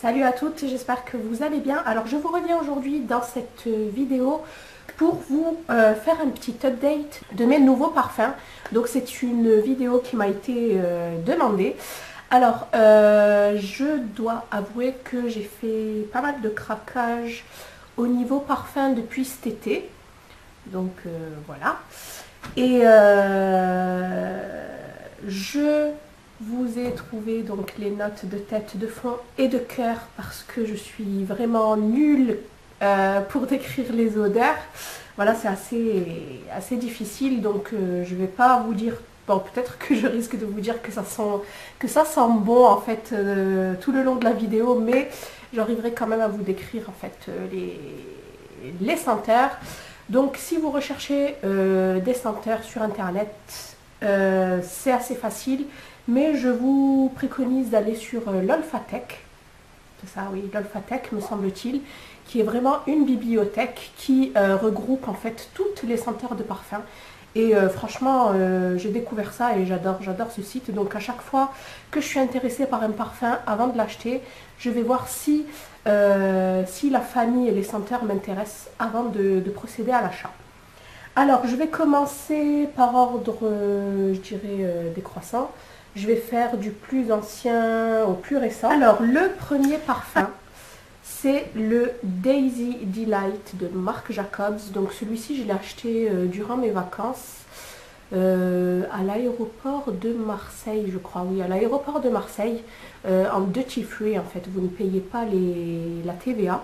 Salut à toutes, j'espère que vous allez bien. Alors je vous reviens aujourd'hui dans cette vidéo pour vous faire un petit update de mes nouveaux parfums. Donc c'est une vidéo qui m'a été demandée. Alors je dois avouer que j'ai fait pas mal de craquage au niveau parfum depuis cet été. Donc voilà. Et je vous ai trouvé donc les notes de tête, de fond et de cœur parce que je suis vraiment nulle pour décrire les odeurs. Voilà, c'est assez difficile, donc je vais pas vous dire, bon peut-être que je risque de vous dire que ça sent bon en fait tout le long de la vidéo, mais j'arriverai quand même à vous décrire en fait les senteurs. Donc si vous recherchez des senteurs sur internet, c'est assez facile. Mais je vous préconise d'aller sur l'Olfatech, c'est ça oui, l'Olfatech me semble-t-il, qui est vraiment une bibliothèque qui regroupe en fait toutes les senteurs de parfum. Et franchement, j'ai découvert ça et j'adore ce site. Donc à chaque fois que je suis intéressée par un parfum, avant de l'acheter, je vais voir si la famille et les senteurs m'intéressent avant de procéder à l'achat. Alors je vais commencer par ordre, je dirais, décroissant. Je vais faire du plus ancien au plus récent. Alors, le premier parfum, c'est le Daisy Delight de Marc Jacobs. Donc, celui-ci, je l'ai acheté durant mes vacances à l'aéroport de Marseille, je crois. Oui, à l'aéroport de Marseille, en duty free, en fait. Vous ne payez pas la TVA.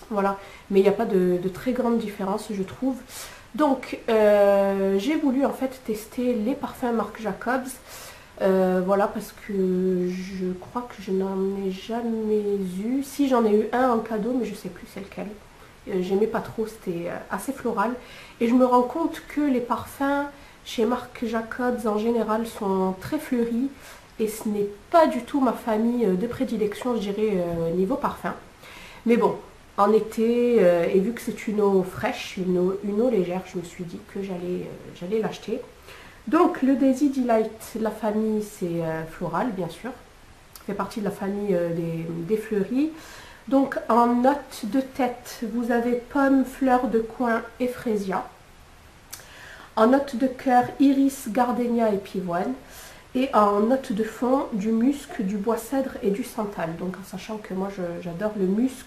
Voilà. Mais il n'y a pas de très grande différence, je trouve. Donc, j'ai voulu, en fait, tester les parfums Marc Jacobs. Voilà, parce que je crois que je n'en ai jamais eu. Si, j'en ai eu un en cadeau, mais je sais plus c'est lequel. J'aimais pas trop, c'était assez floral. Et je me rends compte que les parfums chez Marc Jacobs en général sont très fleuris. Et ce n'est pas du tout ma famille de prédilection, je dirais, niveau parfum. Mais bon, en été, et vu que c'est une eau fraîche, une eau légère, je me suis dit que j'allais l'acheter. Donc le Daisy Delight, la famille c'est floral bien sûr, fait partie de la famille des fleuris. Donc en note de tête, vous avez pomme, fleur de coin et frésia. En note de cœur, iris, gardénia et pivoine. Et en note de fond, du musc, du bois cèdre et du santal. Donc en sachant que moi j'adore le musc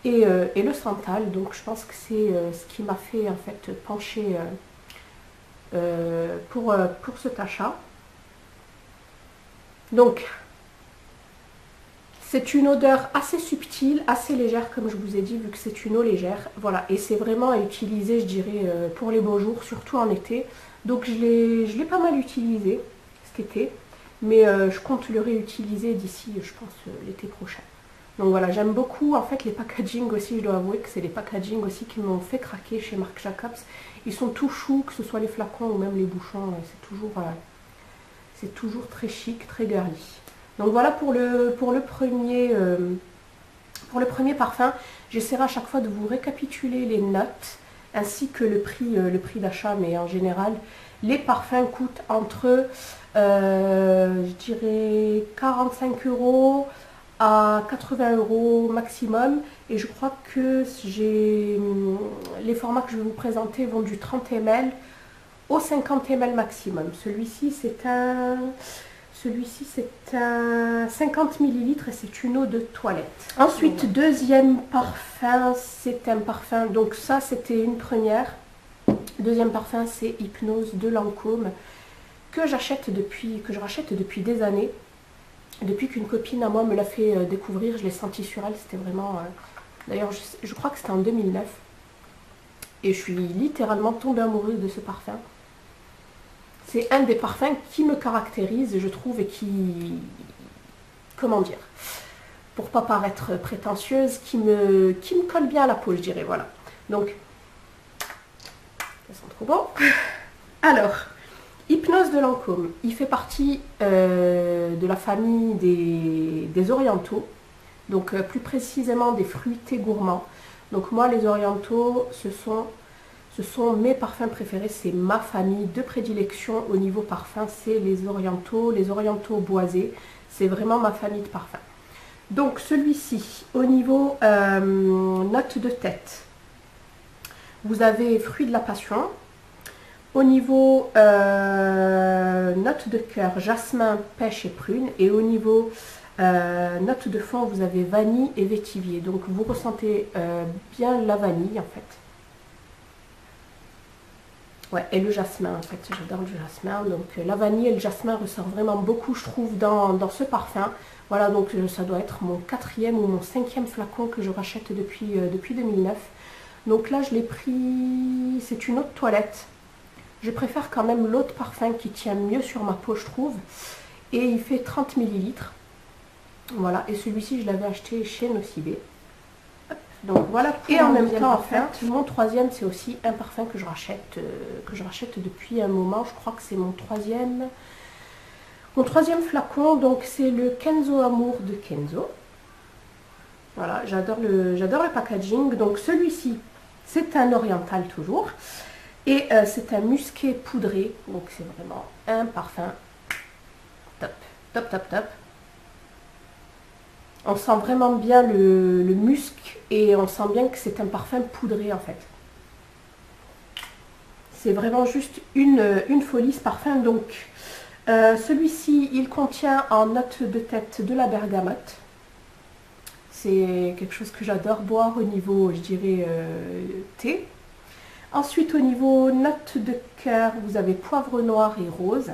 et le santal, donc je pense que c'est ce qui m'a fait en fait pencher pour cet achat. Donc c'est une odeur assez subtile, assez légère comme je vous ai dit, vu que c'est une eau légère. Voilà, et c'est vraiment à utiliser, je dirais, pour les beaux jours, surtout en été. Donc je l'ai pas mal utilisé cet été, mais je compte le réutiliser d'ici, je pense, l'été prochain. Donc voilà, j'aime beaucoup en fait les packaging aussi, je dois avouer que c'est les packaging aussi qui m'ont fait craquer chez Marc Jacobs. Ils sont tout choux, que ce soit les flacons ou même les bouchons, c'est toujours très chic, très girly. Donc voilà pour le premier parfum. J'essaierai à chaque fois de vous récapituler les notes ainsi que le prix d'achat, mais en général, les parfums coûtent entre, je dirais, 45 € à 80 € maximum, et je crois que les formats que je vais vous présenter vont du 30 ml au 50 ml maximum. Celui-ci c'est un 50 ml et c'est une eau de toilette. Ensuite, deuxième parfum, c'est un parfum, donc ça c'était une première. Deuxième parfum, c'est Hypnose de Lancôme que je rachète depuis des années. Depuis qu'une copine à moi me l'a fait découvrir, je l'ai senti sur elle, c'était vraiment... D'ailleurs, je crois que c'était en 2009. Et je suis littéralement tombée amoureuse de ce parfum. C'est un des parfums qui me caractérise, je trouve, et qui... Comment dire? Pour pas paraître prétentieuse, qui me colle bien à la peau, je dirais, voilà. Donc, ça sent trop bon. Alors... Hypnose de Lancôme, il fait partie de la famille des orientaux, donc plus précisément des fruités gourmands. Donc moi les orientaux, ce sont mes parfums préférés, c'est ma famille de prédilection au niveau parfum, c'est les orientaux boisés, c'est vraiment ma famille de parfums. Donc celui-ci, au niveau note de tête, vous avez fruit de la passion. Au niveau note de cœur, jasmin, pêche et prune. Et au niveau note de fond, vous avez vanille et vétivier. Donc vous ressentez bien la vanille en fait. Ouais, et le jasmin en fait, j'adore le jasmin. Donc la vanille et le jasmin ressortent vraiment beaucoup, je trouve, dans ce parfum. Voilà, donc ça doit être mon 4e ou mon 5e flacon que je rachète depuis 2009. Donc là, je l'ai pris, c'est une eau de toilette. Je préfère quand même l'autre parfum qui tient mieux sur ma peau, je trouve. Et il fait 30 ml. Voilà, et celui-ci, je l'avais acheté chez Nocibé. Donc voilà, et en même temps, en fait, mon 3e, c'est aussi un parfum que je rachète depuis un moment. Je crois que c'est mon 3e flacon. Donc c'est le Kenzo Amour de Kenzo. Voilà, j'adore le packaging. Donc celui-ci, c'est un oriental toujours. Et c'est un musqué poudré. Donc c'est vraiment un parfum top, top, top, top. On sent vraiment bien le musc et on sent bien que c'est un parfum poudré en fait. C'est vraiment juste une folie ce parfum. Donc celui-ci, il contient en note de tête de la bergamote. C'est quelque chose que j'adore boire au niveau, je dirais, thé. Ensuite, au niveau note de cœur, vous avez poivre noir et rose.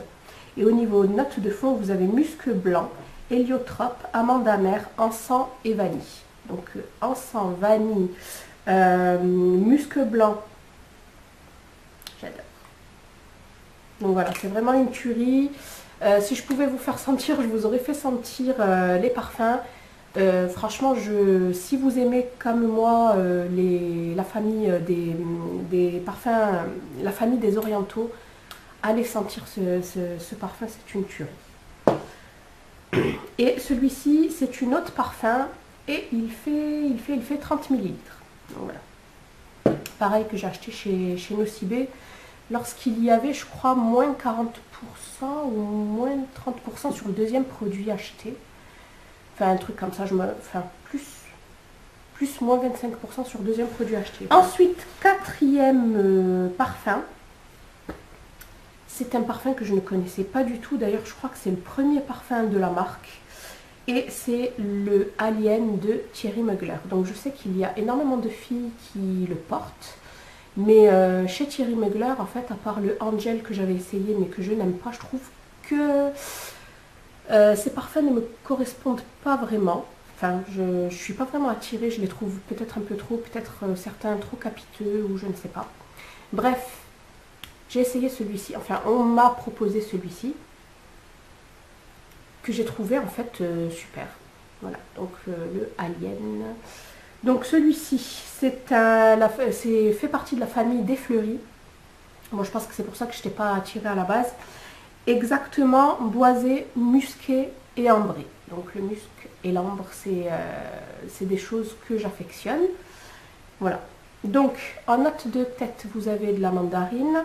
Et au niveau note de fond, vous avez musc blanc, héliotrope, amande amère, encens et vanille. Donc encens, vanille, musc blanc. J'adore. Donc voilà, c'est vraiment une tuerie. Si je pouvais vous faire sentir, je vous aurais fait sentir les parfums. Franchement, si vous aimez comme moi la famille des parfums, la famille des orientaux, allez sentir ce parfum, c'est une tuerie. Et celui-ci, c'est une autre parfum et il fait 30 ml. Donc voilà. Pareil que j'ai acheté chez Nocibé, lorsqu'il y avait, je crois, moins 40% ou moins 30% sur le deuxième produit acheté. Enfin, un truc comme ça, plus moins 25% sur le deuxième produit acheté. Ensuite, 4e parfum. C'est un parfum que je ne connaissais pas du tout. D'ailleurs, je crois que c'est le premier parfum de la marque. Et c'est le Alien de Thierry Mugler. Donc je sais qu'il y a énormément de filles qui le portent. Mais chez Thierry Mugler, en fait, à part le Angel que j'avais essayé mais que je n'aime pas, je trouve que ces parfums ne me correspondent pas vraiment. Enfin, je ne suis pas vraiment attirée. Je les trouve peut-être un peu trop, peut-être certains trop capiteux ou je ne sais pas. Bref. J'ai essayé celui-ci, enfin on m'a proposé celui-ci, que j'ai trouvé en fait super. Voilà, donc le Alien. Donc celui-ci, c'est fait partie de la famille des fleuris. Bon, je pense que c'est pour ça que je n'étais pas attirée à la base. Exactement, boisé, musqué et ambré. Donc le musc et l'ambre, c'est des choses que j'affectionne. Voilà. Donc en note de tête, vous avez de la mandarine.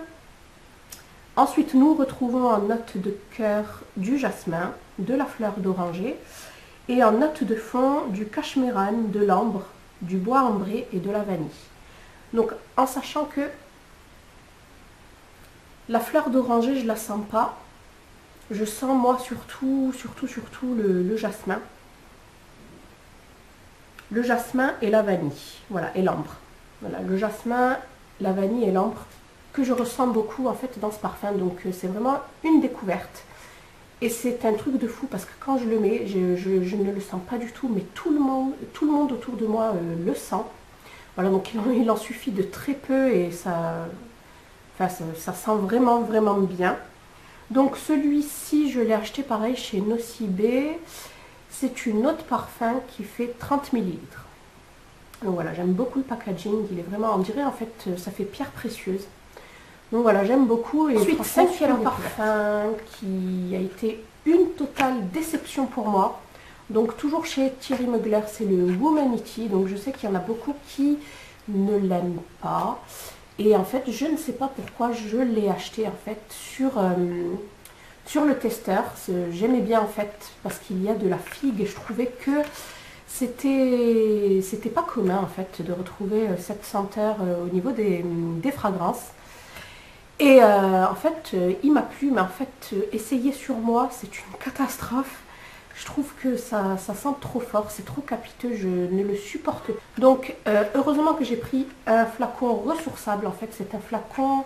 Ensuite, nous retrouvons en note de cœur du jasmin, de la fleur d'oranger et en note de fond du cachemiran, de l'ambre, du bois ambré et de la vanille. Donc, en sachant que la fleur d'oranger, je ne la sens pas. Je sens, moi, surtout le jasmin. Le jasmin et la vanille. Voilà, et l'ambre. Voilà, le jasmin, la vanille et l'ambre que je ressens beaucoup en fait dans ce parfum. Donc c'est vraiment une découverte et c'est un truc de fou parce que quand je le mets, je ne le sens pas du tout, mais tout le monde autour de moi le sent. Voilà, donc il en suffit de très peu et ça sent vraiment bien. Donc celui-ci, je l'ai acheté pareil chez Nocibé. C'est une autre parfum qui fait 30 ml. Donc voilà, j'aime beaucoup le packaging, il est vraiment, on dirait en fait, ça fait pierre précieuse. Donc voilà, j'aime beaucoup. Et ensuite, 5e parfum qui a été une totale déception pour moi. Donc toujours chez Thierry Mugler, c'est le Womanity. Donc je sais qu'il y en a beaucoup qui ne l'aiment pas. Et en fait, je ne sais pas pourquoi je l'ai acheté en fait sur le testeur. J'aimais bien en fait parce qu'il y a de la figue et je trouvais que c'était pas commun en fait de retrouver cette senteur au niveau des fragrances. Et en fait, il m'a plu, mais en fait, essayer sur moi, c'est une catastrophe. Je trouve que ça sent trop fort, c'est trop capiteux, je ne le supporte pas. Donc, heureusement que j'ai pris un flacon ressourçable. En fait, c'est un flacon,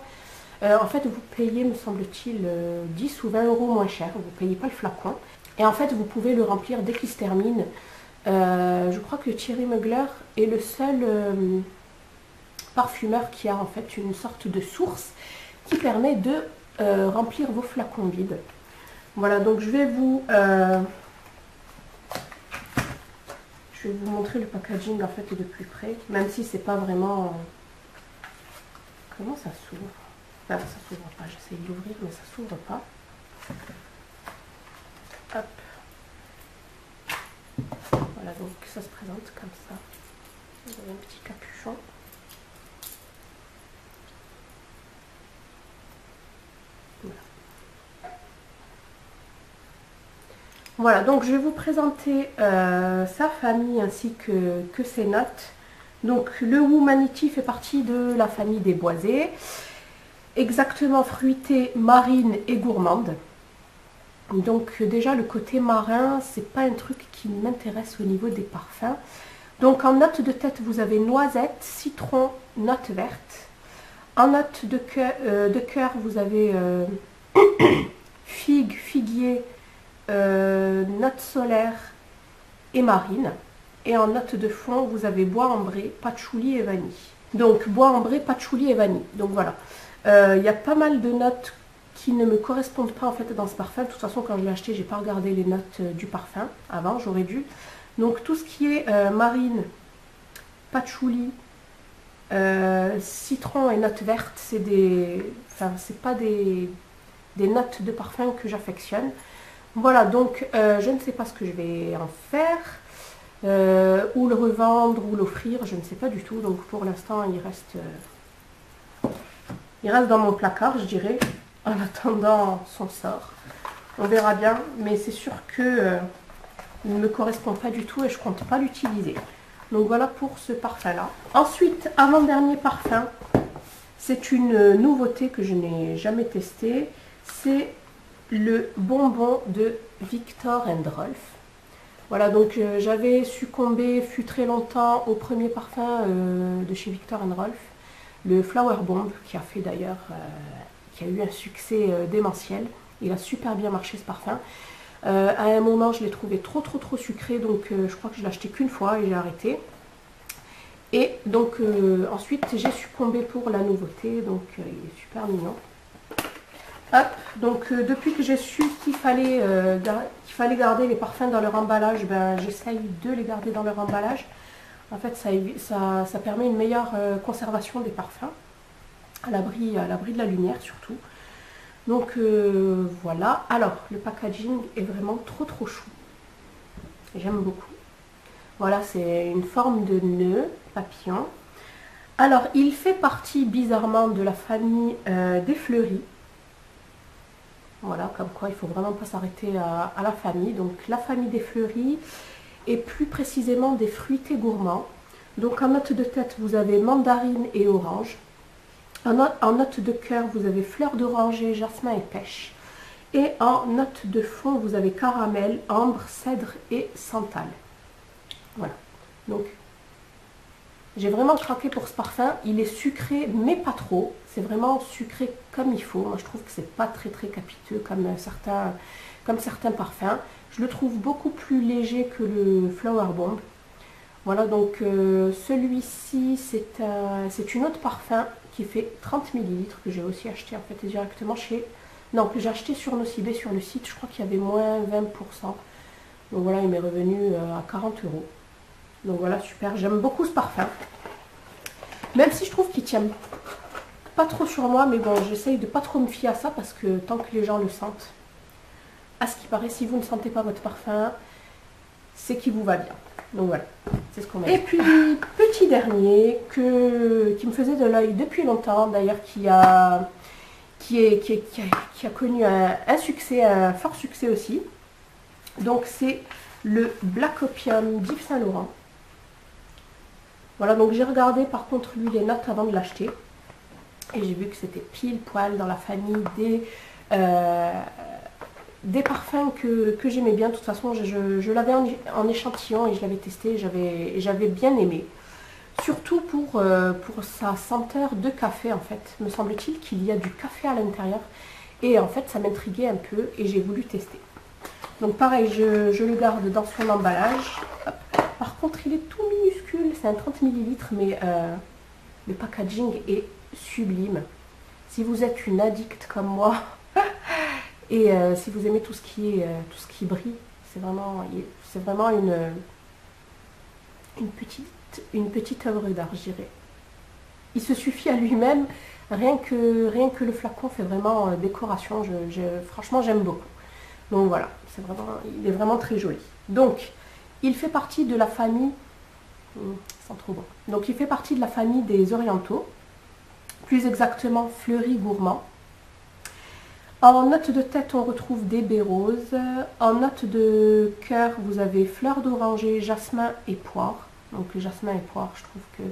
en fait, vous payez, me semble-t-il, 10 ou 20 euros moins cher. Vous ne payez pas le flacon. Et en fait, vous pouvez le remplir dès qu'il se termine. Je crois que Thierry Mugler est le seul parfumeur qui a en fait une sorte de source qui permet de remplir vos flacons vides. Voilà, donc je vais vous montrer le packaging en fait de plus près, même si c'est pas vraiment... Comment ça s'ouvre? Enfin, ça s'ouvre pas, j'essaie de l'ouvrir mais ça s'ouvre pas. Hop. Voilà, donc ça se présente comme ça. Vous avez un petit capuchon. Voilà, donc je vais vous présenter sa famille ainsi que ses notes. Donc le Womanity fait partie de la famille des boisés, exactement fruitée, marine et gourmande. Donc déjà le côté marin, c'est pas un truc qui m'intéresse au niveau des parfums. Donc en note de tête, vous avez noisette, citron, note verte. En note de cœur, vous avez figue, figuier, note solaire et marine. Et en note de fond, vous avez bois ambré, patchouli et vanille. Donc bois ambré, patchouli et vanille. Donc voilà. Il y a pas mal de notes qui ne me correspondent pas en fait dans ce parfum. De toute façon, quand je l'ai acheté, j'ai pas regardé les notes du parfum avant, j'aurais dû. Donc tout ce qui est marine, patchouli, citron et note verte, c'est pas des notes de parfum que j'affectionne. Voilà, donc je ne sais pas ce que je vais en faire, ou le revendre, ou l'offrir, je ne sais pas du tout. Donc pour l'instant, il reste dans mon placard, je dirais, en attendant son sort. On verra bien, mais c'est sûr que il ne me correspond pas du tout et je ne compte pas l'utiliser. Donc voilà pour ce parfum-là. Ensuite, avant-dernier parfum, c'est une nouveauté que je n'ai jamais testée. C'est le bonbon de Viktor & Rolf. Voilà, donc j'avais succombé, fut très longtemps, au premier parfum de chez Viktor & Rolf, le Flower Bomb, qui a fait d'ailleurs, qui a eu un succès démentiel. Il a super bien marché ce parfum. À un moment, je l'ai trouvé trop sucré, donc je crois que je l'ai acheté qu'une fois et j'ai arrêté. Et donc ensuite, j'ai succombé pour la nouveauté, donc il est super mignon. Hop, donc depuis que j'ai su qu'il fallait garder les parfums dans leur emballage, ben, j'essaye de les garder dans leur emballage. En fait, ça permet une meilleure conservation des parfums, à l'abri de la lumière surtout. Donc voilà, alors le packaging est vraiment trop chou. J'aime beaucoup. Voilà, c'est une forme de nœud papillon. Alors, il fait partie bizarrement de la famille des fleuris. Voilà, comme quoi il ne faut vraiment pas s'arrêter à la famille. Donc la famille des fleuris et plus précisément des fruités gourmands. Donc en note de tête, vous avez mandarine et orange. En note de cœur, vous avez fleur d'oranger, jasmin et pêche. Et en note de fond, vous avez caramel, ambre, cèdre et santal. Voilà. Donc, j'ai vraiment craqué pour ce parfum. Il est sucré, mais pas trop. C'est vraiment sucré comme il faut. Moi, je trouve que c'est pas très capiteux comme certains parfums. Je le trouve beaucoup plus léger que le Flower Bomb. Voilà, donc celui-ci, c'est une autre parfum qui fait 30 ml que j'ai aussi acheté en fait directement chez... Non, que j'ai acheté sur Nocibé, sur le site. Je crois qu'il y avait moins 20%. Donc voilà, il m'est revenu à 40 €. Donc voilà, super. J'aime beaucoup ce parfum. Même si je trouve qu'il tient pas trop sur moi, mais bon, j'essaye de pas trop me fier à ça parce que tant que les gens le sentent, à ce qui paraît, si vous ne sentez pas votre parfum, c'est qu'il vous va bien. Donc voilà, c'est ce qu'on m'a dit. Et puis, petit dernier, qui me faisait de l'œil depuis longtemps, d'ailleurs, qui a qui a connu un succès, un fort succès aussi. Donc c'est le Black Opium d'Yves Saint Laurent. Voilà, donc j'ai regardé par contre lui les notes avant de l'acheter. Et j'ai vu que c'était pile poil dans la famille des parfums que j'aimais bien. De toute façon, je l'avais en échantillon et je l'avais testé et j'avais bien aimé. Surtout pour sa senteur de café en fait. Me semble-t-il qu'il y a du café à l'intérieur. Et en fait, ça m'intriguait un peu et j'ai voulu tester. Donc pareil, je le garde dans son emballage. Hop. Par contre, il est tout minuscule. C'est un 30 ml, mais le packaging est sublime. Si vous êtes une addict comme moi et si vous aimez tout ce qui brille, c'est vraiment une petite œuvre d'art, je dirais. Il se suffit à lui-même, rien que le flacon fait vraiment décoration. Franchement, j'aime beaucoup. Donc voilà, il est vraiment très joli. Donc, il fait partie de la famille, c'est trop bon. Donc, il fait partie de la famille des orientaux, plus exactement Fleury Gourmand. En note de tête, on retrouve des baies roses. En note de cœur, vous avez fleur d'oranger, jasmin et poire. Donc jasmin et poire, je trouve que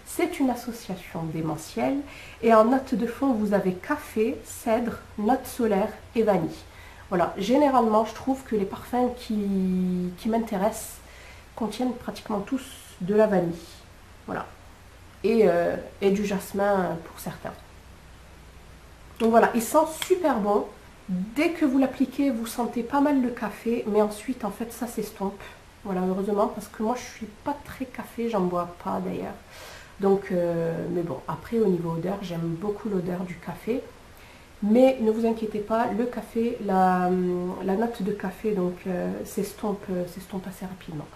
c'est une association démentielle. Et en note de fond, vous avez café, cèdre, note solaire et vanille. Voilà, généralement, je trouve que les parfums qui m'intéressent contiennent pratiquement tous de la vanille. Voilà. Et du jasmin pour certains. Donc voilà, il sent super bon. Dès que vous l'appliquez, vous sentez pas mal le café, mais ensuite, en fait, ça s'estompe. Voilà, heureusement, parce que moi, je suis pas très café, j'en bois pas d'ailleurs. Donc, mais bon, après, au niveau odeur, j'aime beaucoup l'odeur du café. Mais ne vous inquiétez pas, le café, la note de café, donc, s'estompe assez rapidement.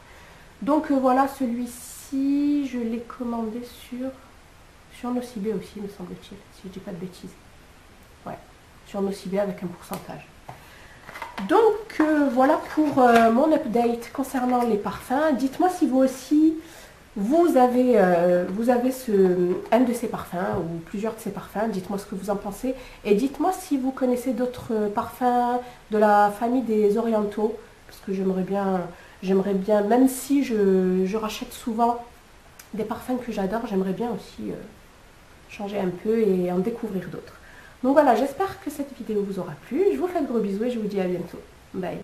Donc, voilà, celui-ci, je l'ai commandé sur Nocibé aussi, me semble-t-il, si je dis pas de bêtises. Ouais, sur Nocibé avec un pourcentage. Donc voilà pour mon update concernant les parfums. Dites-moi si vous aussi, vous avez un de ces parfums ou plusieurs de ces parfums. Dites-moi ce que vous en pensez. Et dites-moi si vous connaissez d'autres parfums de la famille des orientaux. Parce que j'aimerais bien, même si je rachète souvent des parfums que j'adore, j'aimerais bien aussi changer un peu et en découvrir d'autres. Donc voilà, j'espère que cette vidéo vous aura plu. Je vous fais de gros bisous et je vous dis à bientôt. Bye.